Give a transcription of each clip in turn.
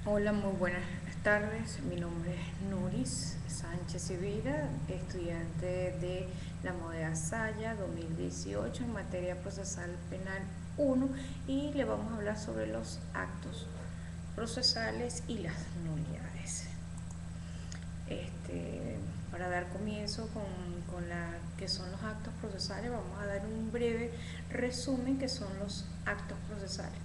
Hola, muy buenas tardes. Mi nombre es Nuris Sánchez Sevilla, estudiante de la modalidad Saya 2018 en materia procesal penal 1 y le vamos a hablar sobre los actos procesales y las nulidades. Para dar comienzo con la que son los actos procesales, vamos a dar un breve resumen que son los actos procesales.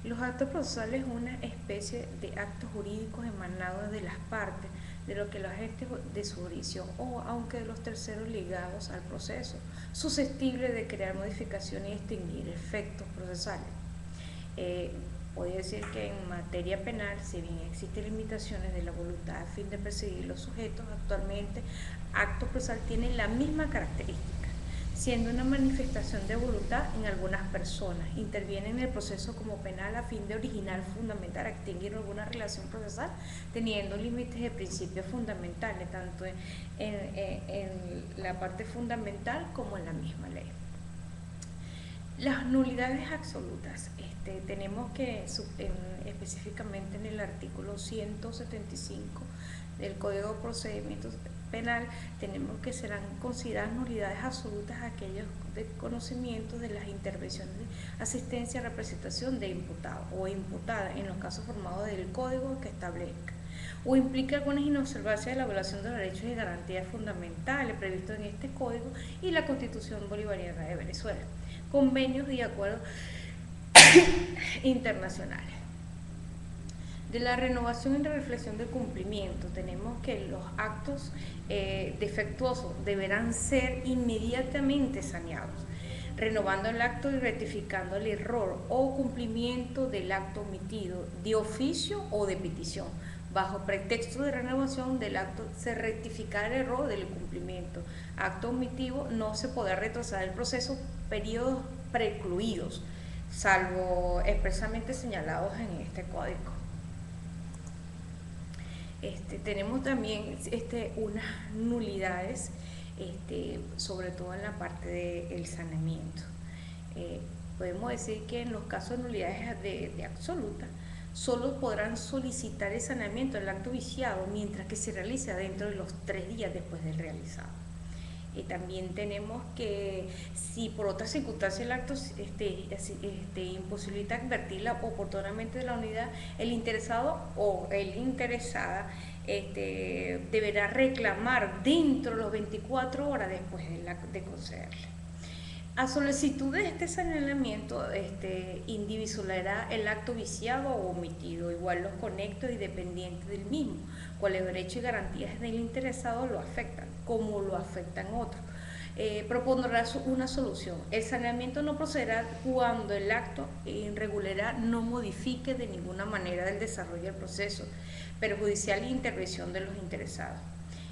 Los actos procesales es una especie de actos jurídicos emanados de las partes, de lo que los agentes de su jurisdicción o aunque de los terceros ligados al proceso, susceptibles de crear modificaciones y extinguir efectos procesales. Eh, Puede decir que en materia penal, si bien existen limitaciones de la voluntad a fin de perseguir los sujetos, actualmente acto procesal tiene la misma característica, siendo una manifestación de voluntad en algunas personas. Interviene en el proceso como penal a fin de originar, fundamentar, extinguir alguna relación procesal, teniendo límites de principios fundamentales, tanto en la parte fundamental como en la misma ley. Las nulidades absolutas, tenemos que específicamente en el artículo 175 del Código de Procedimiento Penal, tenemos que serán consideradas nulidades absolutas aquellos de conocimiento de las intervenciones de asistencia, representación de imputado o imputada en los casos formados del Código que establezca o implica algunas inobservancias de la violación de los derechos y garantías fundamentales previstos en este código y la Constitución Bolivariana de Venezuela, convenios y acuerdos internacionales. De la renovación y la reflexión del cumplimiento, tenemos que los actos defectuosos deberán ser inmediatamente saneados, renovando el acto y rectificando el error o cumplimiento del acto omitido de oficio o de petición. Bajo pretexto de renovación del acto se rectificará el error del cumplimiento. Acto omitivo no se podrá retrasar el proceso periodos precluidos, salvo expresamente señalados en este código. Tenemos también unas nulidades, sobre todo en la parte del saneamiento. Podemos decir que en los casos de nulidades de absoluta, solo podrán solicitar el saneamiento del acto viciado mientras que se realiza dentro de los 3 días después del realizado. También tenemos que si por otra circunstancia el acto imposibilita advertirla oportunamente de la unidad, el interesado o el interesada deberá reclamar dentro de los 24 horas después de concederle. A solicitud de este señalamiento, individualizará el acto viciado o omitido, igual los conectos y dependientes del mismo, cuáles derechos y garantías del interesado lo afectan, como lo afectan otros. Propondrá una solución. El saneamiento no procederá cuando el acto irregular no modifique de ninguna manera el desarrollo del proceso perjudicial e intervención de los interesados.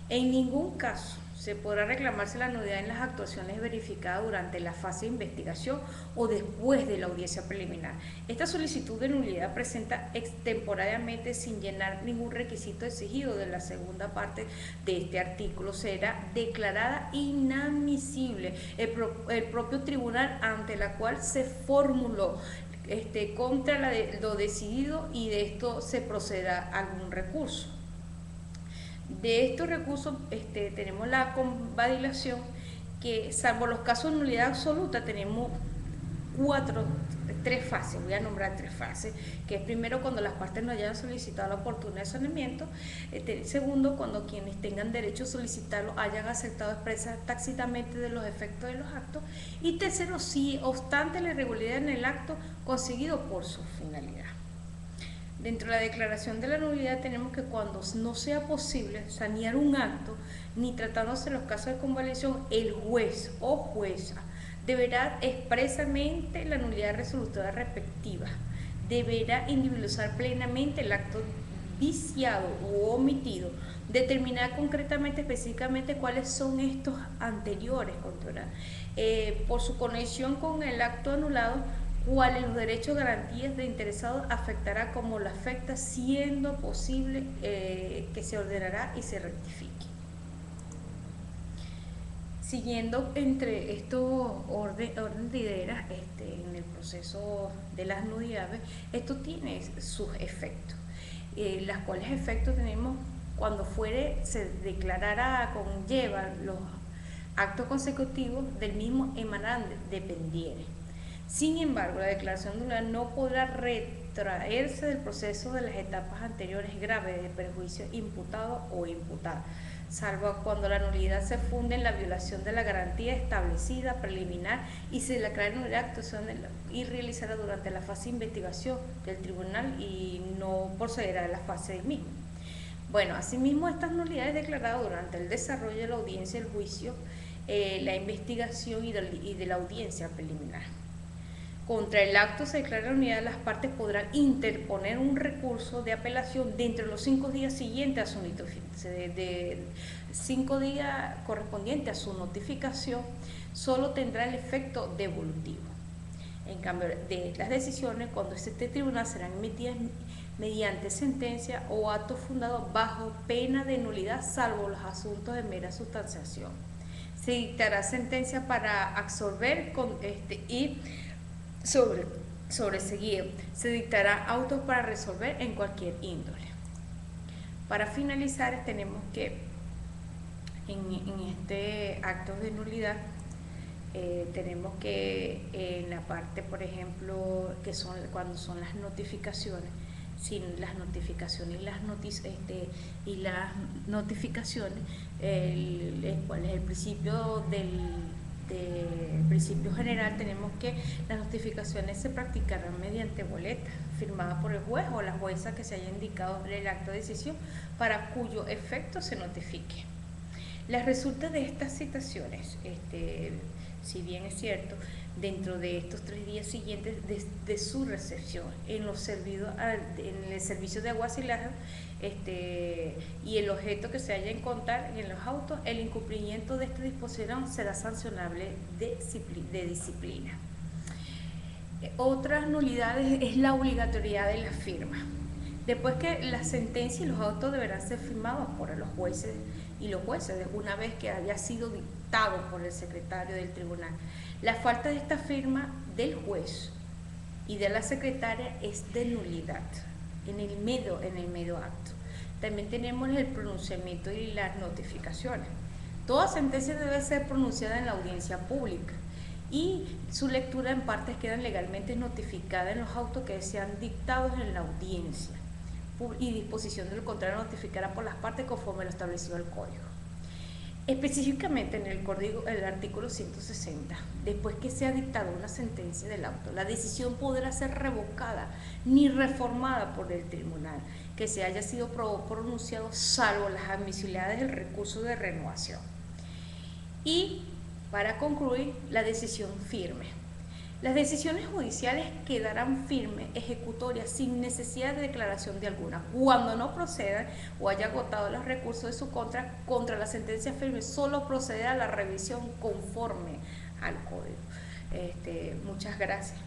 En ningún caso se podrá reclamarse la nulidad en las actuaciones verificadas durante la fase de investigación o después de la audiencia preliminar. Esta solicitud de nulidad presenta extemporáneamente sin llenar ningún requisito exigido de la segunda parte de este artículo. Será declarada inadmisible el propio tribunal ante la cual se formuló contra lo decidido y de esto se procederá a algún recurso. De estos recursos tenemos la convalidación, que salvo los casos de nulidad absoluta tenemos tres fases, voy a nombrar tres fases, que es primero cuando las partes no hayan solicitado la oportunidad de saneamiento, segundo cuando quienes tengan derecho a solicitarlo hayan aceptado expresa tácitamente de los efectos de los actos, y tercero, si obstante la irregularidad en el acto conseguido por su finalidad. Dentro de la declaración de la nulidad tenemos que cuando no sea posible sanear un acto, ni tratándose de los casos de convalidación, el juez o jueza deberá expresamente la nulidad resolutiva respectiva, deberá individualizar plenamente el acto viciado u omitido, determinar concretamente, específicamente cuáles son estos anteriores, por su conexión con el acto anulado, cuáles los derechos, garantías de interesado afectará como lo afecta, siendo posible que se ordenará y se rectifique. Siguiendo entre estos orden de ideas en el proceso de las nulidades, esto tiene sus efectos. las cuales efectos tenemos cuando se declarara conlleva los actos consecutivos del mismo emanan dependiere. Sin embargo, la declaración de nulidad no podrá retraerse del proceso de las etapas anteriores graves de perjuicio imputado o imputada, salvo cuando la nulidad se funde en la violación de la garantía establecida preliminar y se declara nulidad actuación y realizará durante la fase de investigación del tribunal y no procederá a la fase del mismo. Bueno, asimismo, estas nulidades declaradas durante el desarrollo de la audiencia del juicio, la investigación y de la audiencia preliminar. Contra el acto se declara la nulidad, las partes podrán interponer un recurso de apelación dentro de los 5 días siguientes a su notificación, de 5 días correspondientes a su notificación, solo tendrá el efecto devolutivo. En cambio, de las decisiones, cuando este tribunal serán emitidas mediante sentencia o acto fundado bajo pena de nulidad, salvo los asuntos de mera sustanciación. Se dictará sentencia para absorber y sobreseguido. Se dictará autos para resolver en cualquier índole. Para finalizar, tenemos que en este acto de nulidad tenemos que en la parte, por ejemplo, que son cuando son las notificaciones, sin las notificaciones y las notificaciones, cuál es el principio principio general, tenemos que las notificaciones se practicarán mediante boleta firmada por el juez o la jueza que se haya indicado en el acto de decisión para cuyo efecto se notifique. Las resultas de estas citaciones, si bien es cierto, dentro de estos 3 días siguientes de su recepción en el servicio de aguacilaje, y el objeto que se haya en contar en los autos, el incumplimiento de esta disposición será sancionable de disciplina. Otras nulidades es la obligatoriedad de la firma. Después que la sentencia y los autos deberán ser firmados por los jueces y los jueces una vez que haya sido dictado por el secretario del tribunal. La falta de esta firma del juez y de la secretaria es de nulidad en el medio acto. También tenemos el pronunciamiento y las notificaciones. Toda sentencia debe ser pronunciada en la audiencia pública y su lectura en partes quedan legalmente notificadas en los autos que sean dictados en la audiencia, y disposición de lo contrario notificará por las partes conforme lo establecido el código. Específicamente en el artículo 160, después que sea dictada una sentencia del auto, la decisión podrá ser revocada ni reformada por el tribunal que se haya sido pronunciado, salvo las admisibilidades del recurso de renovación. Y para concluir, la decisión firme. Las decisiones judiciales quedarán firmes, ejecutorias, sin necesidad de declaración de alguna. Cuando no procedan o haya agotado los recursos de su contra la sentencia firme, solo procederá a la revisión conforme al código. Muchas gracias.